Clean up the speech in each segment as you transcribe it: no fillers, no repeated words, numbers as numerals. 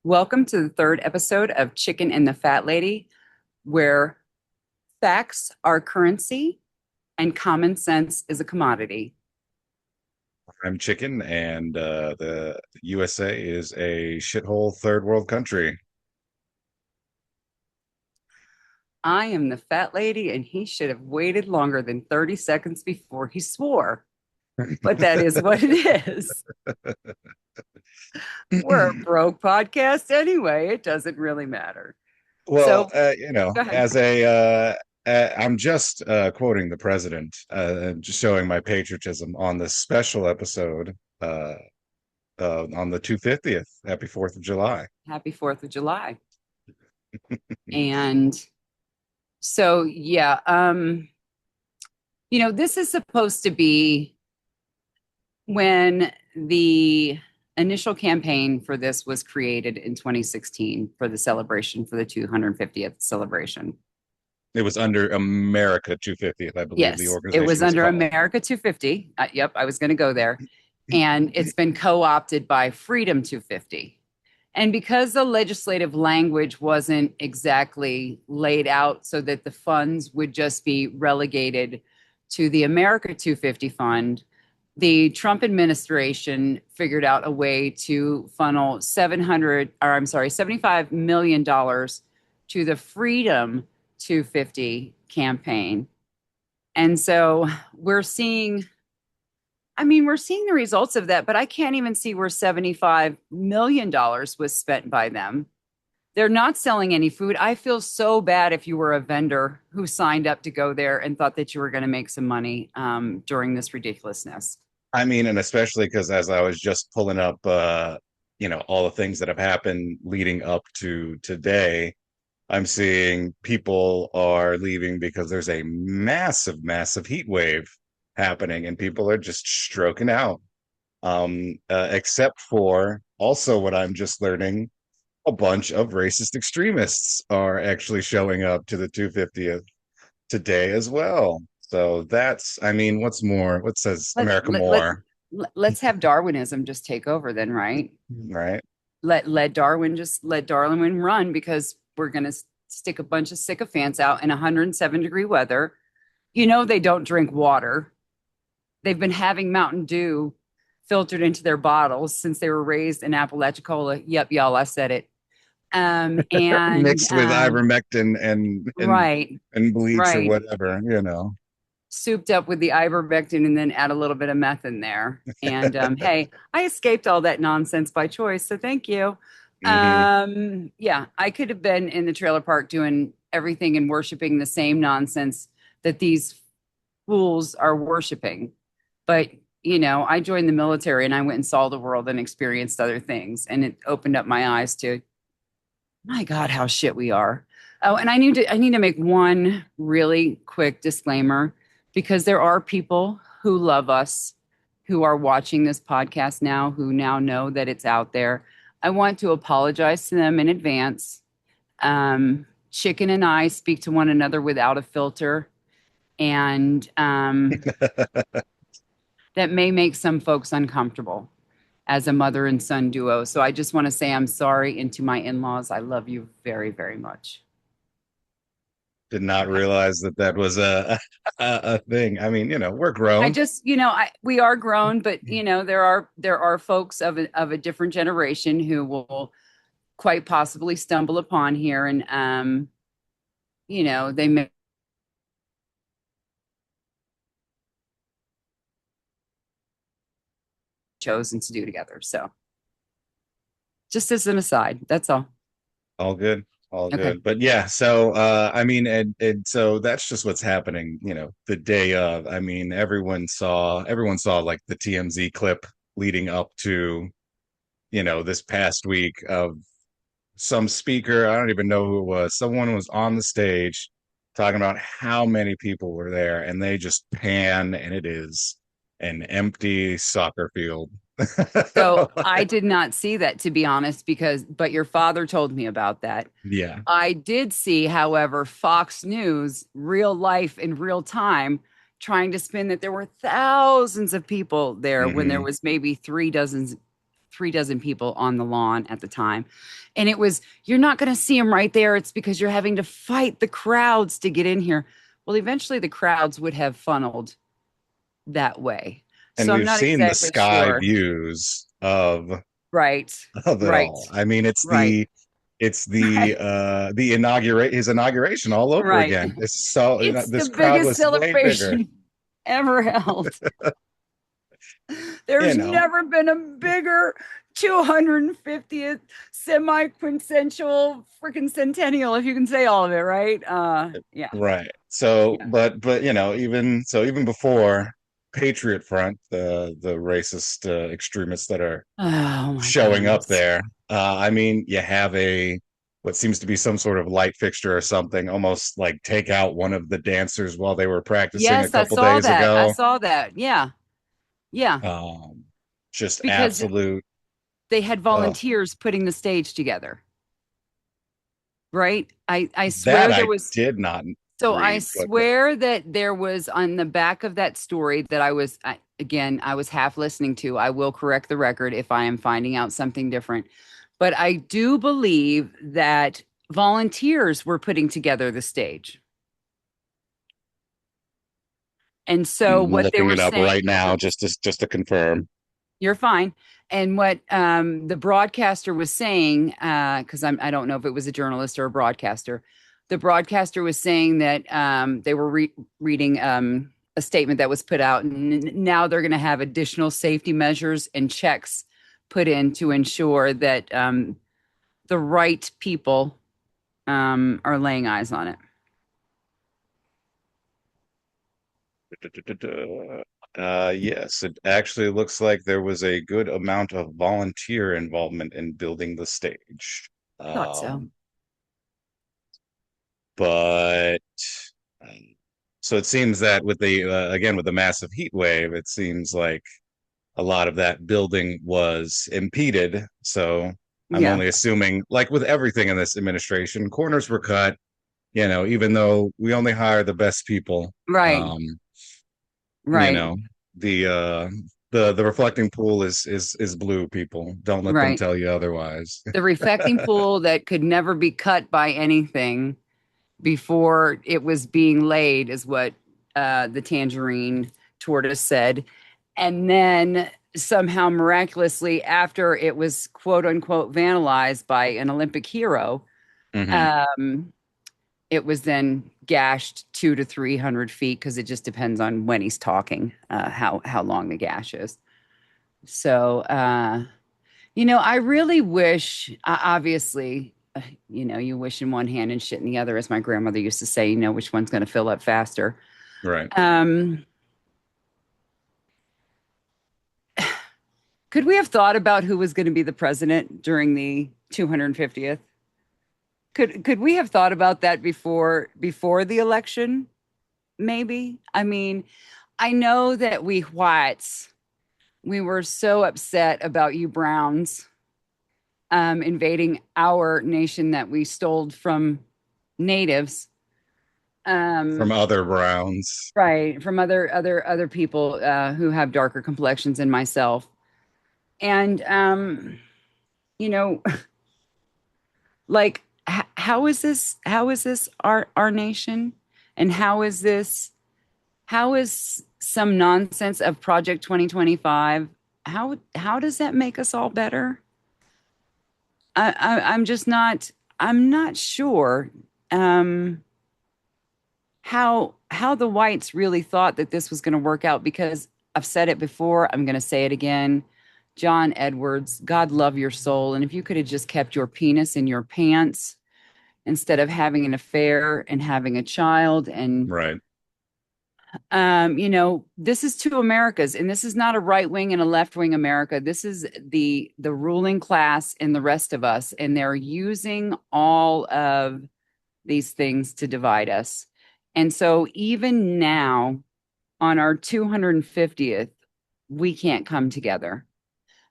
Welcome to the third episode of Chicken and the Fat Lady, where facts are currency and common sense is a commodity. I'm Chicken, and the USA is a shithole third world country. I am the fat lady, and he should have waited longer than 30 seconds before he swore. But that is what it is. We're a broke podcast anyway. It doesn't really matter. Well, So go ahead. I'm just quoting the president, just showing my patriotism on this special episode on the 250th. Happy 4th of July. Happy 4th of July. And this is supposed to be when the initial campaign for this was created in 2016 for the celebration for the 250th celebration. It was under America 250th, I believe the Yes, it organization was was under called. America 250. Yep, I was going to go there. And it's been co opted by Freedom 250. And because the legislative language wasn't exactly laid out so that the funds would just be relegated to the America 250 fund, the Trump administration figured out a way to funnel $75 million to the Freedom 250 campaign. And so we're seeing the results of that, but I can't even see where $75 million was spent by them. They're not selling any food. I feel so bad if you were a vendor who signed up to go there and thought that you were going to make some money during this ridiculousness. I mean, and especially because as I was just pulling up, all the things that have happened leading up to today, I'm seeing people are leaving because there's a massive, massive heat wave happening and people are just stroking out. Except for also what I'm just learning, a bunch of racist extremists are actually showing up to the 250th today as well. So that's, I mean, what's more? What says Let, America let, let, more, let's have Darwinism just take over then, right? right? Let Darwin run because we're going to stick a bunch of sycophants out in 107-degree weather. You know, they don't drink water. They've been having Mountain Dew filtered into their bottles since they were raised in Apalachicola. Yep, y'all, I said it. And Mixed with ivermectin and right, and bleach or right, whatever. souped up with the ivermectin and then add a little bit of meth in there. And hey, I escaped all that nonsense by choice, so thank you. Hmm. Yeah, I could have been in the trailer park doing everything and worshiping the same nonsense that these fools are worshiping. But, I joined the military and I went and saw the world and experienced other things. And it opened up my eyes to, my God, how shit we are. Oh, and I need to make one really quick disclaimer because there are people who love us who are watching this podcast now who now know that it's out there. I want to apologize to them in advance. Chicken and I speak to one another without a filter, and that may make some folks uncomfortable as a mother and son duo. So I just want to say I'm sorry. And to my in laws, I love you very, very much. Did not Okay. realize that that was a thing. I mean, we're I grown. just, we are grown, but there are folks of a different generation who will quite possibly stumble upon here, and they may chosen to do together. So just as an aside, that's all. All good. All Okay. good. But yeah, so I mean, and so that's just what's happening, the day of. I mean, everyone saw like the TMZ clip leading up to, this past week of some speaker. I don't even know who it was. Someone was on the stage talking about how many people were there, and they just pan, and it is an empty soccer field. So I did not see that, to be honest, but your father told me about that. Yeah. I did see, however, Fox News, real life in real time, trying to spin that there were thousands of people there when there Hmm. was maybe three dozen people on the lawn at the time. And it was, you're not going to see them right there. It's because you're having to fight the crowds to get in here. Well, eventually the crowds would have funneled that way. And So I'm we've not seen the exactly sky sure. views Right. of it Right. all. I mean, Right. it's Right. the inaugurate his inauguration all over Right. again. It's so, It's the this crowd biggest was way bigger. celebration ever held. You There's know, never been a bigger 250th semi-quintessential freaking centennial, if you can say all of it, right? Yeah. right. So, Yeah. but even so, even before Patriot Front, the racist extremists that are Oh my showing up goodness. there, I mean, you have a what seems to be some sort of light fixture or something, almost like take out one of the dancers while they were practicing a Yes, I couple saw days that. I ago. saw that. Yeah. Yeah. Um, just Because absolute. they had Oh, volunteers putting the stage together, right? I that swear there I was. did not So I read, but swear that there was on the back of that story that again, I was half listening to. I will correct the record if I am finding out something different. But I do believe that volunteers were putting together the stage. And so I'm what they looking were it up saying, right now just to confirm. you're fine. And what the broadcaster was saying, because I don't know if it was a journalist or a broadcaster, the broadcaster was saying that they were reading a statement that was put out, and now they're going to have additional safety measures and checks put in to ensure that the right people are laying eyes on it. Yes, it actually looks like there was a good amount of volunteer involvement in building the stage. Thought so. Um, but um, so it seems that with the again with the massive heat wave, it seems like a lot of that building was impeded. So I'm Yeah. only assuming, like with everything in this administration, corners were cut. Even though we only hire the best people, Right. um, you Right. know, the uh the reflecting pool is blue, people. Don't let them Right. tell you otherwise. The reflecting pool that could never be cut by anything before it was being laid, is what the tangerine tortoise said. And then somehow miraculously, after it was quote unquote vandalized by an Olympic hero, Hmm. um, it was then gashed 200 to 300 feet because it just depends on when he's talking, how long the gash is. So, I really wish, obviously, you wish in one hand and shit in the other, as my grandmother used to say, which one's going to fill up faster. Right. Um, could we have thought about who was going to be the president during the 250th? Could we have thought about that before the election? Maybe. I mean, I know that we whites, we were so upset about you browns invading our nation that we stole from natives, From um, other Browns. right, from other people who have darker complexions than myself. And you know, like, how is this? How is this our nation? And how is some nonsense of Project 2025? How does that make us all better? I'm just not. I'm not sure. Um, how the whites really thought that this was going to work out, because I've said it before, I'm going to say it again. John Edwards, God love your soul, and if you could have just kept your penis in your pants instead of having an affair and having a child, and Right. this is two Americas, and this is not a right wing and a left wing America. This is the ruling class and the rest of us, and they're using all of these things to divide us. And so even now, on our 250th, we can't come together.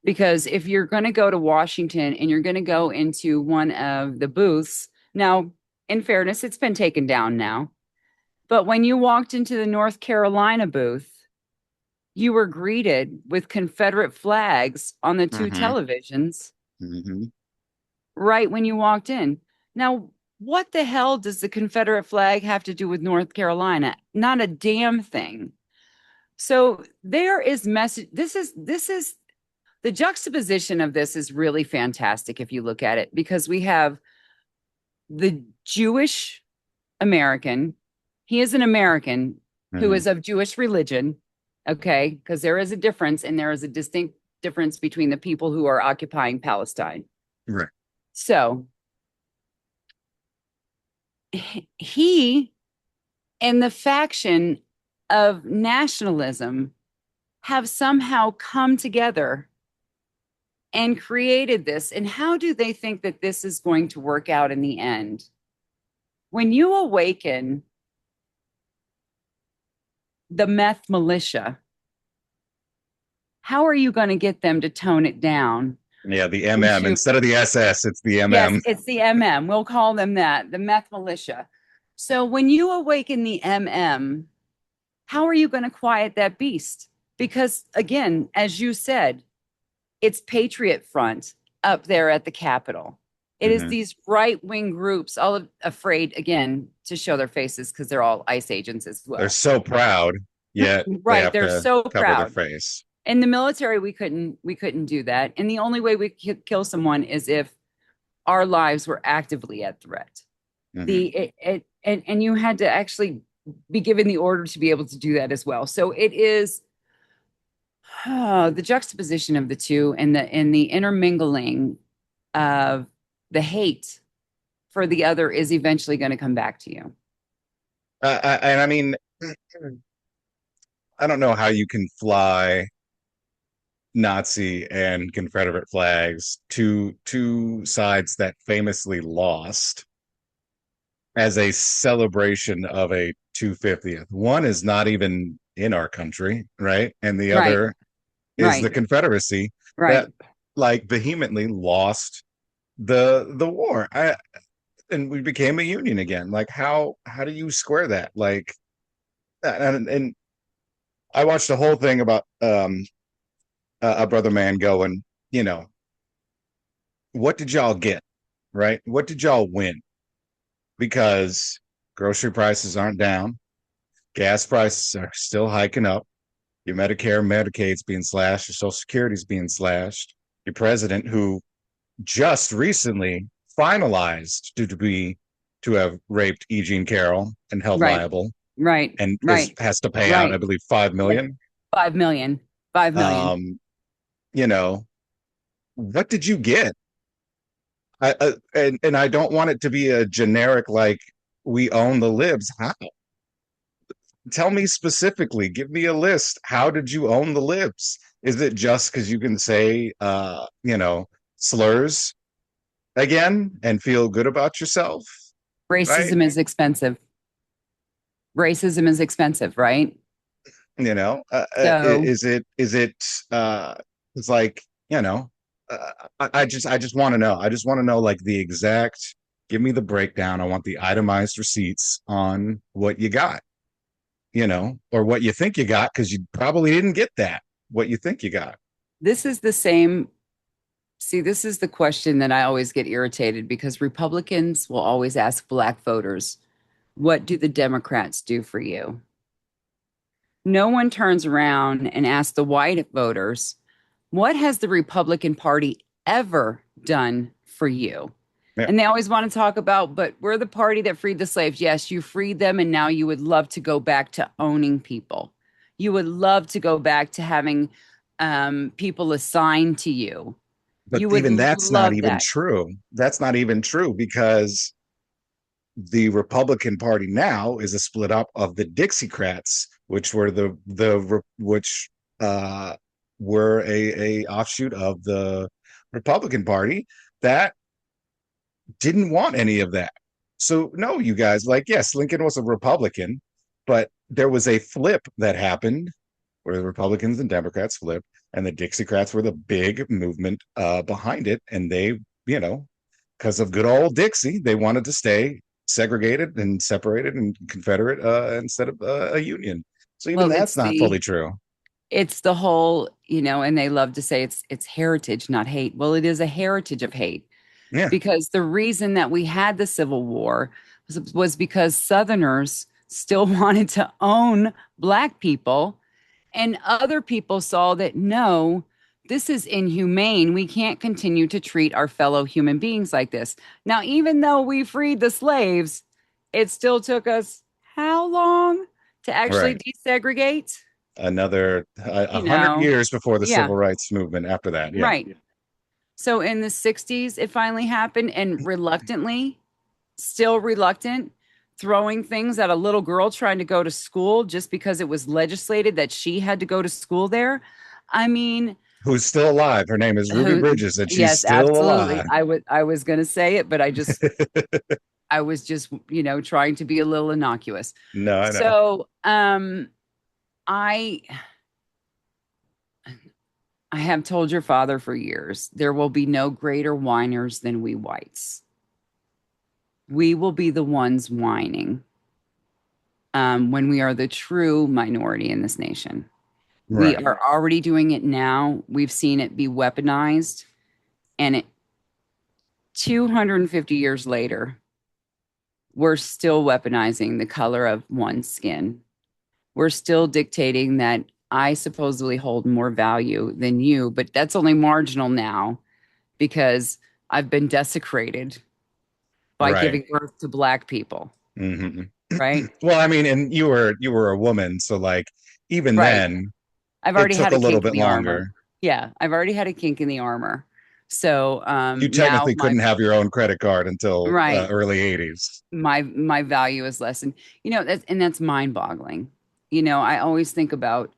Because if you're going to go to Washington and you're going to go into one of the booths, now, in fairness, it's been taken down now. But when you walked into the North Carolina booth, you were greeted with Confederate flags on the two Hmm. televisions Hmm. right when you walked in. Now, what the hell does the Confederate flag have to do with North Carolina? Not a damn thing. So there is message. This is the juxtaposition of this is really fantastic if you look at it because we have the Jewish American. He is an American who Hmm. is of Jewish religion. Okay, because there is a difference and there is a distinct difference between the people who are occupying Palestine. Right. So he and the faction of nationalism have somehow come together and created this. And how do they think that this is going to work out in the end? When you awaken the meth militia, how are you going to get them to tone it down? Yeah, the And MM shoot, instead of the SS, it's the yes, MM. it's the MM. We'll call them that, the meth militia. So when you awaken the MM, how are you going to quiet that beast? Because again, as you said, it's Patriot Front up there at the Capitol. It is Hmm. these right wing groups, all afraid again to show their faces because they're all ICE agents as They're well. so proud, yet they Right, have they're to so cover their proud. face. In the military, we couldn't do that, and the only way we could kill someone is if our lives were actively at threat. Hmm. And you had to actually be given the order to be able to do that as well. So it is the juxtaposition of the two and the intermingling of the hate for the other is eventually going to come back to you. And I mean, I don't know how you can fly Nazi and Confederate flags to two sides that famously lost as a celebration of a 250th. One is not even in our country, right? And the Right, other is the right, Confederacy that right. like vehemently lost the war. And we became a union again. Like how do you square that? Like and I watched the whole thing about a brother man going, you know, what did y'all get? Right? What did y'all win? Because grocery prices aren't down, gas prices are still hiking up, your Medicare and Medicaid's being slashed, your Social Security's being slashed, your president, who just recently finalized to have raped E. Jean Carroll and held Right, liable right, and is right, has to pay out, I right. believe, 5 million. 5 million, 5 million. Um, you know, what did you get? And I don't want it to be a generic like we own the libs. How? Tell me specifically. Give me a list. How did you own the libs? Is it just because you can say, slurs again and feel good about yourself? Right? Racism is expensive. Racism is expensive, right? So Is it uh it's like, you know, I just want to know. I just want to know like the exact, give me the breakdown. I want the itemized receipts on what you got, or what you think you got, because you probably didn't get that, what you think you got. this is the same. See, this is the question that I always get irritated because Republicans will always ask Black voters, what do the Democrats do for you? No one turns around and asks the white voters, what has the Republican Party ever done for you? Yeah. And they always want to talk about, but we're the party that freed the slaves. Yes, you freed them, and now you would love to go back to owning people. You would love to go back to having people assigned to you. But You would even that's not love even that. true. That's not even true, because the Republican Party now is a split up of the Dixiecrats, which were which uh, were a offshoot of the Republican Party that didn't want any of that. So no, you guys, like, yes, Lincoln was a Republican, but there was a flip that happened where the Republicans and Democrats flipped, and the Dixiecrats were the big movement behind it, and they, you know, because of good old Dixie, they wanted to stay segregated and separated and Confederate instead of a union. So even Well, that's it's not fully the true. it's the whole, and they love to say it's heritage, not hate. Well, it is a heritage of hate Yeah, because the reason that we had the Civil War was because Southerners still wanted to own Black people, and other people saw that no, this is inhumane. We can't continue to treat our fellow human beings like this. Now, even though we freed the slaves, it still took us how long to actually right. desegregate? Another a You hundred know, years before the yeah, civil rights movement. After that, yeah, right. So in the 60s, it finally happened, and reluctantly, still reluctant, throwing things at a little girl trying to go to school just because it was legislated that she had to go to school there. I mean, who's still alive? Her name is Ruby who, Bridges, and she's yes, still absolutely. alive. I was going to say it, but I was just, trying to be a little innocuous. No, I know. So, I I have told your father for years, there will be no greater whiners than we whites. We will be the ones whining when we are the true minority in this nation. We Right, are already doing it now. We've seen it be weaponized. And 250 years later, we're still weaponizing the color of one's skin. We're still dictating that I supposedly hold more value than you, but that's only marginal now because I've been desecrated by right. giving birth to Black people, Hmm. right? Well, I mean, and you were a woman, so like even Right. then, I've it already took had a a little kink in bit the armor. longer. Yeah, I've already had a kink in the armor. So You now technically couldn't have your own credit card until right, early '80s. my value is lessened. That's mind-boggling. I always think about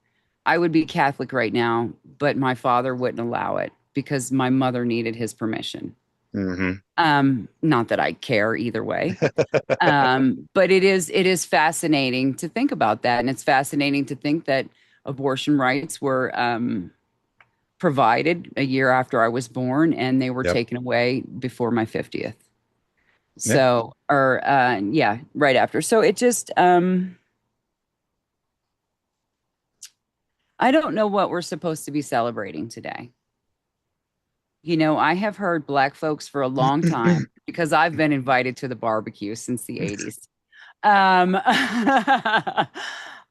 I would be Catholic right now, but my father wouldn't allow it because my mother needed his permission. Hmm. Not that I care either way. But it is fascinating to think about that, and it's fascinating to think that abortion rights were provided a year after I was born, and they were Yep. taken away before my 50th. Yeah. So, or yeah, right after. So it just I don't know what we're supposed to be celebrating today. I have heard Black folks for a long time because I've been invited to the barbecue since the 80s.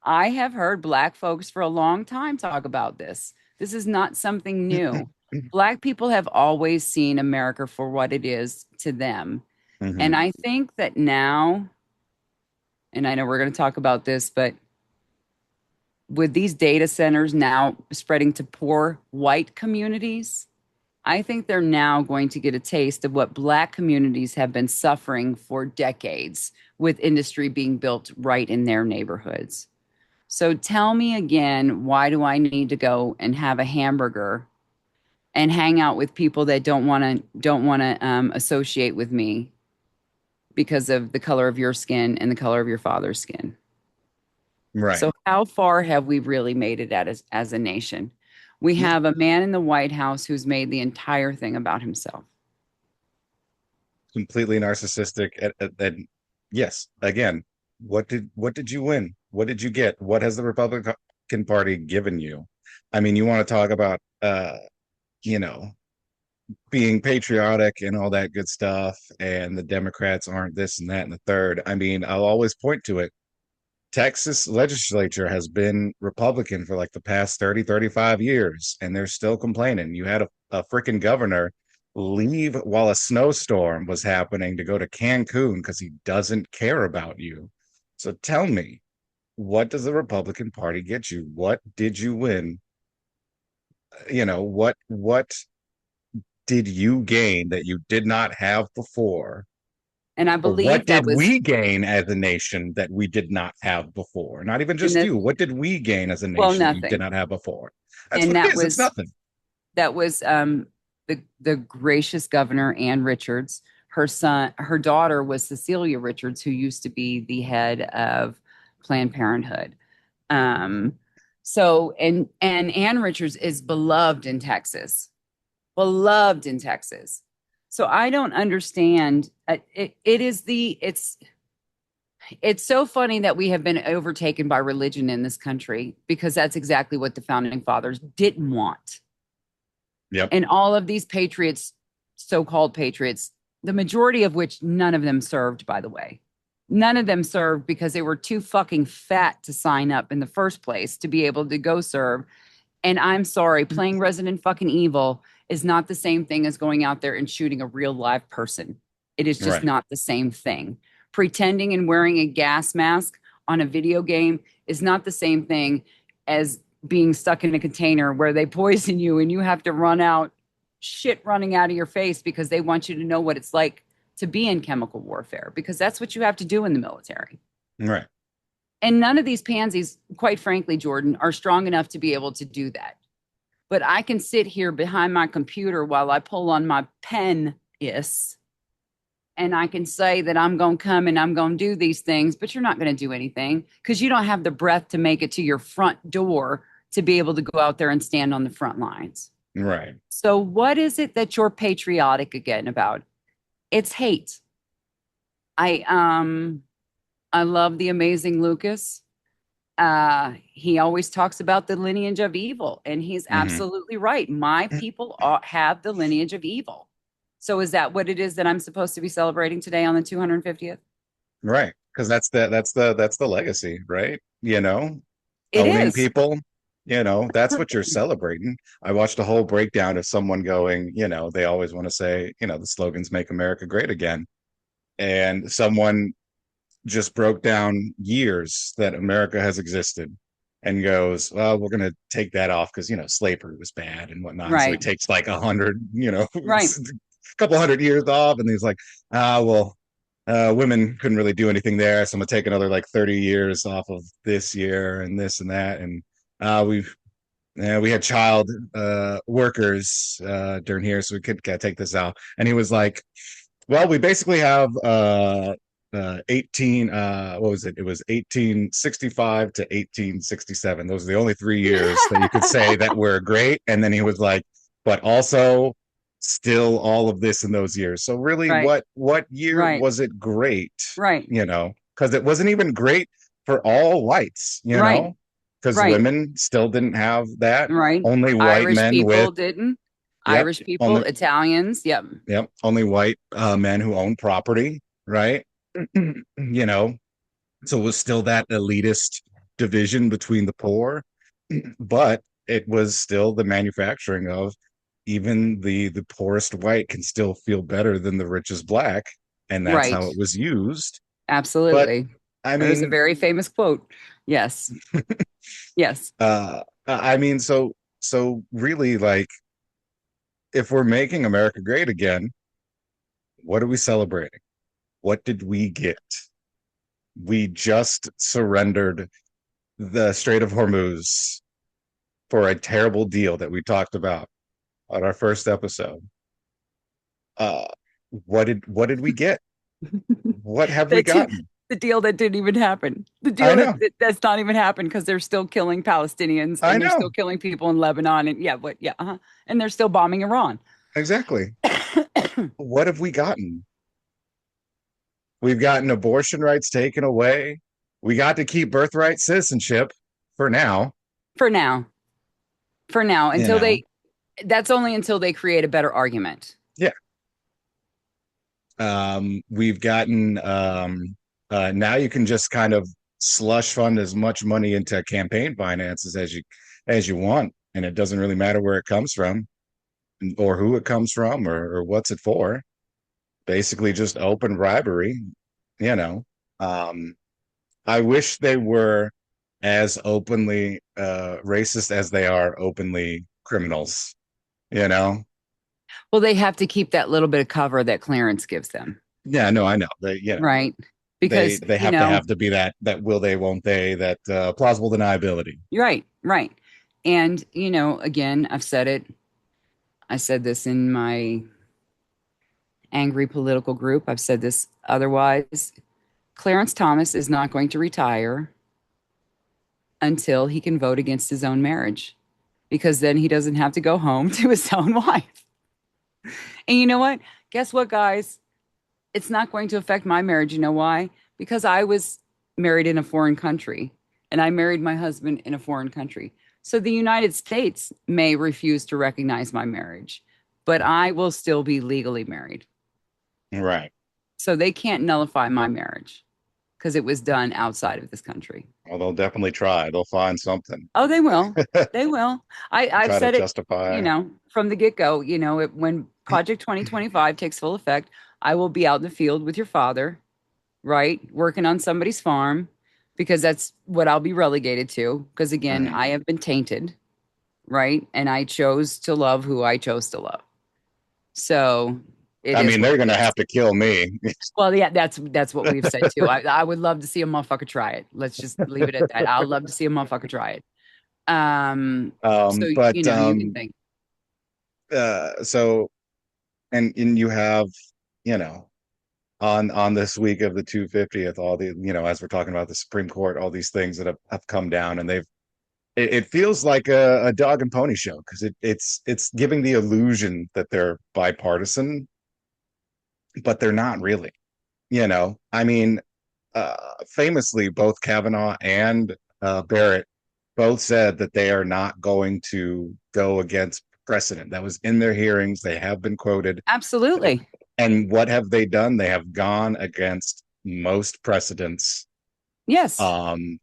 I have heard Black folks for a long time talk about this. This is not something new. Black people have always seen America for what it is to them. And Hmm. I think that now, and I know we're going to talk about this, but with these data centers now spreading to poor white communities, I think they're now going to get a taste of what Black communities have been suffering for decades with industry being built right in their neighborhoods. So tell me again, why do I need to go and have a hamburger and hang out with people that don't want to associate with me because of the color of your skin and the color of your father's skin? Right. So how far have we really made it as a nation? We Yeah. have a man in the White House who's made the entire thing about himself. Completely narcissistic. And yes, again, what did you win? What did you get? What has the Republican Party given you? I mean, you want to talk about you know, being patriotic and all that good stuff, and the Democrats aren't this and that and the third. I mean, I'll always point to it. Texas legislature has been Republican for like the past 30, 35 years, and they're still complaining. You had a freaking governor leave while a snowstorm was happening to go to Cancun because he doesn't care about you. So tell me, what does the Republican Party get you? What did you win? What did you gain that you did not have before? And I Or what believe that did was we gain as a nation that we did not have before? Not even and just that you. What did we gain as a well, nation that you did nothing. not have before? That's And what it that is. It's was nothing. that was the gracious governor Ann Richards. Her daughter was Cecilia Richards, who used to be the head of Planned Parenthood. Um, and Ann Richards is beloved in Texas, beloved in Texas. So I don't understand. It's It's so funny that we have been overtaken by religion in this country because that's exactly what the founding fathers didn't want. Yep. And all of these patriots, so-called patriots, the majority of which none of them served, by the way. None of them served because they were too fucking fat to sign up in the first place to be able to go serve. And I'm sorry, playing Resident fucking Evil is not the same thing as going out there and shooting a real live person. It is just Right. not the same thing. Pretending and wearing a gas mask on a video game is not the same thing as being stuck in a container where they poison you and you have to run out, shit running out of your face because they want you to know what it's like to be in chemical warfare, because that's what you have to do in the military. Right. And none of these pansies, quite frankly, Jordan, are strong enough to be able to do that. But I can sit here behind my computer while I pull on my pen is, and I can say that I'm going to come and I'm going to do these things, but you're not going to do anything because you don't have the breath to make it to your front door to be able to go out there and stand on the front lines. Right. So, what is it that you're patriotic again about? It's hate. I I love the amazing Lucas. He always talks about the lineage of evil, and he's Hmm. absolutely right. My people have the lineage of evil. So is that what it is that I'm supposed to be celebrating today on the 250th? Right. Because that's the legacy, right? It Owning is. people, that's what you're celebrating. I watched a whole breakdown of someone going, they always want to say, the slogans make America great again. And someone just broke down years that America has existed and goes, well, we're going to take that off because, slavery was bad and whatnot. And so he Right. takes like 100, Right. a couple hundred years off. And he's like, well, women couldn't really do anything there. So I'm going to take another like 30 years off of this year and this and that. And we had child workers during here. So we could take this out. And he was like, well, we basically have 18 what was it? It was 1865 to 1867. Those are the only 3 years that you could say that were great. And then he was like, but also still all of this in those years. So really Right. what year Right. was it great? Right. Because it wasn't even great for all whites, Right. because Right. women still didn't have that. Right. Only white Irish men with people didn't. yep, Irish people, only Italians. Yep. yep, only white men who own property, right? you know, so it was still that elitist division between the poor, but it was still the manufacturing of even the poorest white can still feel better than the richest black, and that's Right. how it was used. But Absolutely. I There's a mean, very famous quote. Yes. Yes. so really, like, if we're making America great again, what are we celebrating? What did we get? We just surrendered the Strait of Hormuz for a terrible deal that we talked about on our first episode. Uh, what did we get? What have we That too, gotten? the deal that didn't even happen. The I deal know, that's not even happened because they're still killing Palestinians I and they're know still killing people in Lebanon and yeah, what yeah, and they're still bombing Iran. exactly. What have we gotten? We've gotten abortion rights taken away. We got to keep birthright citizenship for now. For now. For now. You Until know, they that's only until they create a better argument. yeah. We've gotten now you can just kind of slush fund as much money into campaign finances as you want, and it doesn't really matter where it comes from or who it comes from or what's it for. Basically, just open bribery. You know, um, I wish they were as openly racist as they are openly criminals. You know, Well, they have to keep that little bit of cover that Clarence gives them. yeah, no, I know they, Right. they Because, they have to be that will they won't they that plausible deniability. you're right, right. And, again, I've said it. I said this in my angry political group. I've said this otherwise. Clarence Thomas is not going to retire until he can vote against his own marriage because then he doesn't have to go home to his own wife. And you know what? Guess what, guys? It's not going to affect my marriage. You know why? Because I was married in a foreign country and I married my husband in a foreign country. So the United States may refuse to recognize my marriage, but I will still be legally married. Right. So they can't nullify my marriage because it was done outside of this country. Well, they'll definitely try. They'll find something. Oh, they will. They will. I've Try to said it, justify. from the get-go, when Project 2025 takes full effect, I will be out in the field with your father, right? Working on somebody's farm because that's what I'll be relegated to. Because again, Mhm. I have been tainted, right? And I chose to love who I chose to love. So it I is mean, what they're it gonna is. have to kill me. Well, yeah, that's what we've said too. I would love to see a motherfucker try it. Let's just leave it at that. I'll love to see a motherfucker try it. So But you can think. so and you have, you know, on this week of the 250th, all the, as we're talking about the Supreme Court, all these things that have come down, and it feels like a dog and pony show because it's giving the illusion that they're bipartisan, but they're not really. I mean, famously, both Kavanaugh and Barrett both said that they are not going to go against precedent. That was in their hearings. They have been quoted. Absolutely. And what have they done? They have gone against most precedents, Yes.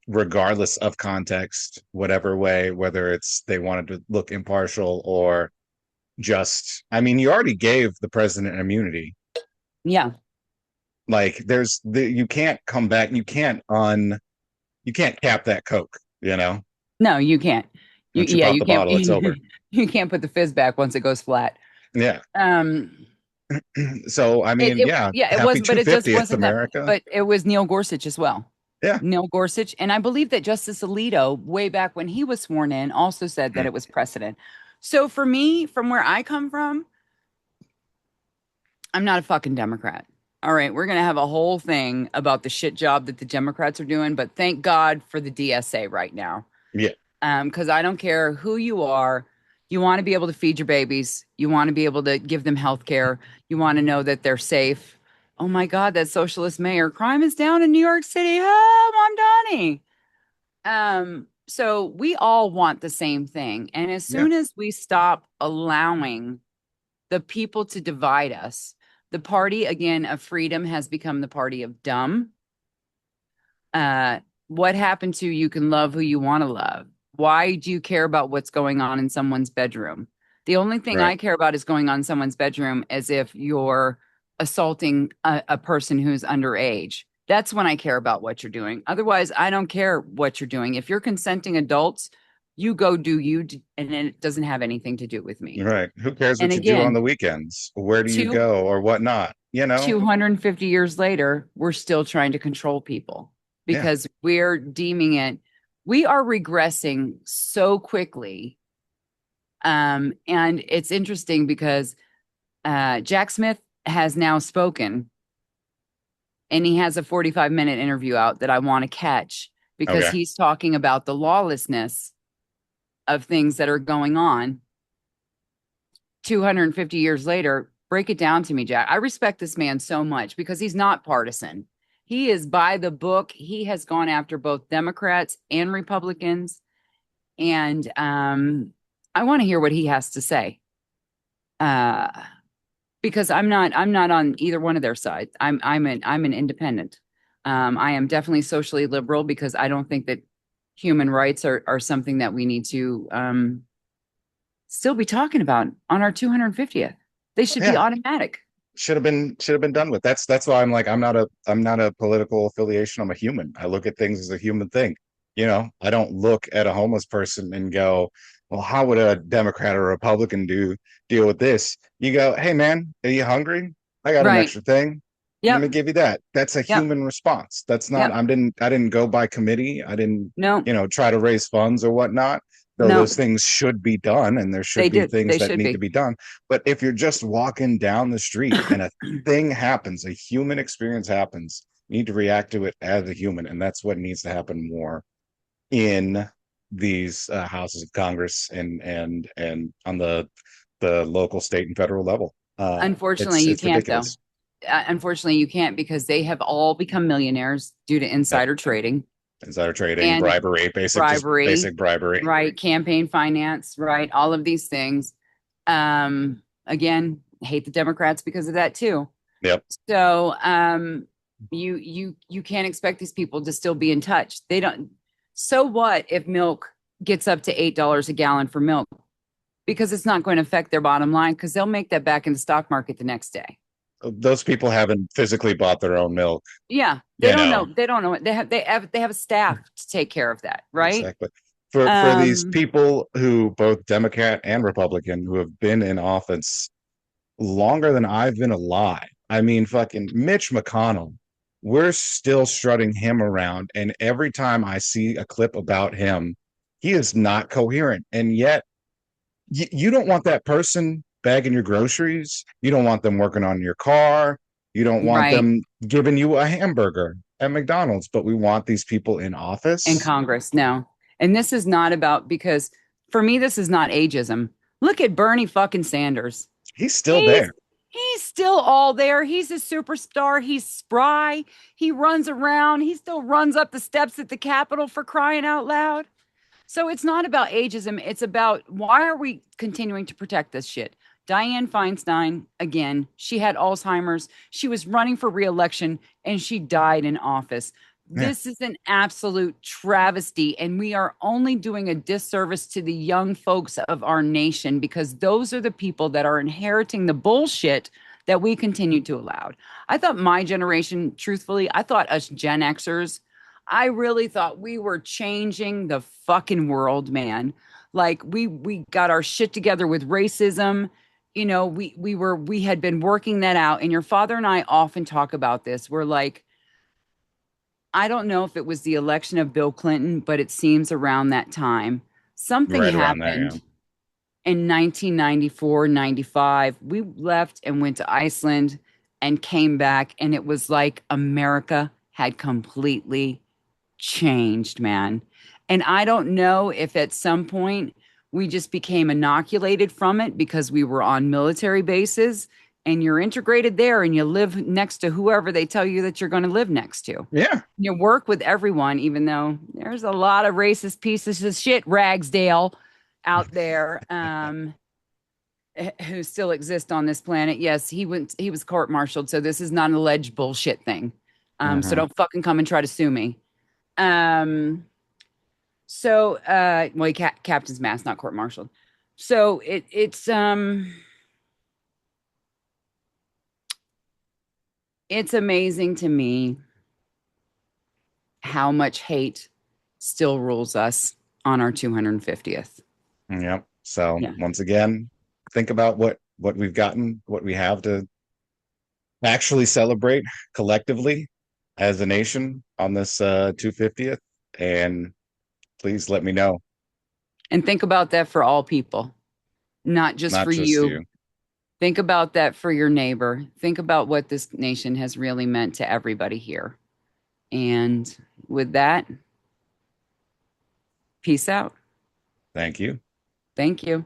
regardless of context, whatever way, whether it's they wanted to look impartial or just, I mean, you already gave the president immunity. Yeah. Like you can't come back, you can't cap that Coke, you know? No, you can't. Once you Yeah, pop you the can't. bottle, it's over. You can't put the fizz back once it goes flat. Yeah. Um, So I mean, yeah, yeah, it happy wasn't, but it just 250th, wasn't that. America. But it was Neil Gorsuch as well. Yeah. Neil Gorsuch, and I believe that Justice Alito, way back when he was sworn in, also said that it was precedent. So for me, from where I come from, I'm not a fucking Democrat. All right, we're gonna have a whole thing about the shit job that the Democrats are doing, but thank God for the DSA right now. Yeah. Because I don't care who you are. You want to be able to feed your babies. You want to be able to give them health care. You want to know that they're safe. Oh my God, that socialist mayor. Crime is down in New York City. Oh, Mamdani. So we all want the same thing. And as Yeah. soon as we stop allowing the people to divide us, the party again of freedom has become the party of dumb. Uh, what happened to you can love who you want to love? Why do you care about what's going on in someone's bedroom? The only thing Right. I care about is going on in someone's bedroom as if you're assaulting a person who's underage. That's when I care about what you're doing. Otherwise, I don't care what you're doing. If you're consenting adults, you go do you, and it doesn't have anything to do with me. Right. Who cares And what you do on again, the weekends? Where do you two, go or whatnot? 250 years later, we're still trying to control people Yeah. because we're deeming it, we are regressing so quickly. And it's interesting because Jack Smith has now spoken and he has a 45-minute interview out that I want to catch because Okay. he's talking about the lawlessness of things that are going on 250 years later. Break it down to me, Jack. I respect this man so much because he's not partisan. He is by the book. He has gone after both Democrats and Republicans. And I want to hear what he has to say. Uh, because I'm not on either one of their sides. I'm an independent. I am definitely socially liberal because I don't think that human rights are something that we need to still be talking about on our 250th. They should be Yeah. automatic. Should have been done with. That's why I'm like, I'm not a political affiliation. I'm a human. I look at things as a human thing. I don't look at a homeless person and go, well, how would a Democrat or Republican deal with this? You go, hey man, are you hungry? I got an Right. extra thing. Let Yep. me give you that. That's a Yep. human response. That's not, Yep. I didn't go by committee. I didn't, No. try to raise funds or whatnot. Though No. those things should be done and there should They be did. things They that should need to be. be done. But if you're just walking down the street and a thing happens, a human experience happens, you need to react to it as a human. And that's what needs to happen more in these houses of Congress and on the local, state, and federal level. Unfortunately, It's you it's can't though. ridiculous. unfortunately, you can't because they have all become millionaires due to Yep. insider trading Insider trading, and bribery, basic, just bribery, basic bribery. right? Campaign finance, right? All of these things. Again, hate the Democrats because of that too. Yep. So, you can't expect these people to still be in touch. They don't. So what if milk gets up to $8 a gallon for milk? Because it's not going to affect their bottom line because they'll make that back in the stock market the next day. Those people haven't physically bought their own milk, Yeah, they you don't know. know. They don't know it. They have a staff to take care of that, right? Exactly. For these Um, people who both Democrat and Republican who have been in office longer than I've been alive. I mean, fucking Mitch McConnell. We're still strutting him around, and every time I see a clip about him, he is not coherent. And yet, you don't want that person bagging your groceries. You don't want them working on your car. You don't want right. them giving you a hamburger at McDonald's. But we want these people in In office. Congress, no. And this is not about because for me, this is not ageism. Look at Bernie fucking Sanders. He's still He's there. he's still all there. He's a superstar. He's spry. He runs around. He still runs up the steps at the Capitol for crying out loud. So it's not about ageism. It's about why are we continuing to protect this shit? Dianne Feinstein, again, she had Alzheimer's. She was running for reelection and she died in office. Yeah. This is an absolute travesty. And we are only doing a disservice to the young folks of our nation because those are the people that are inheriting the bullshit that we continue to allow. I thought my generation, truthfully, I thought us Gen Xers, I really thought we were changing the fucking world, man. Like we got our shit together with racism. You know, we had been working that out. And your father and I often talk about this. We're like, I don't know if it was the election of Bill Clinton, but it seems around that time. Something Right around there, yeah. happened in 1994, 95. We left and went to Iceland and came back, and it was like America had completely changed, man. And I don't know if at some point we just became inoculated from it because we were on military bases and you're integrated there and you live next to whoever they tell you that you're going to live next to. Yeah. You work with everyone, even though there's a lot of racist pieces of shit, Ragsdale, out there who still exist on this planet. Yes, he was court-martialed, so this is not an alleged bullshit thing. So Mhm. don't fucking come and try to sue me. Um, well, captain's mast, not court-martialed. So it's amazing to me how much hate still rules us on our 250th. Yep. So Yeah. once again, think about what we've gotten, what we have to actually celebrate collectively as a nation on this 250th. And please let me know, And think about that for all people, not just not for just you. you. Think about that for your neighbor. Think about what this nation has really meant to everybody here. And with that, peace out. Thank you. Thank you.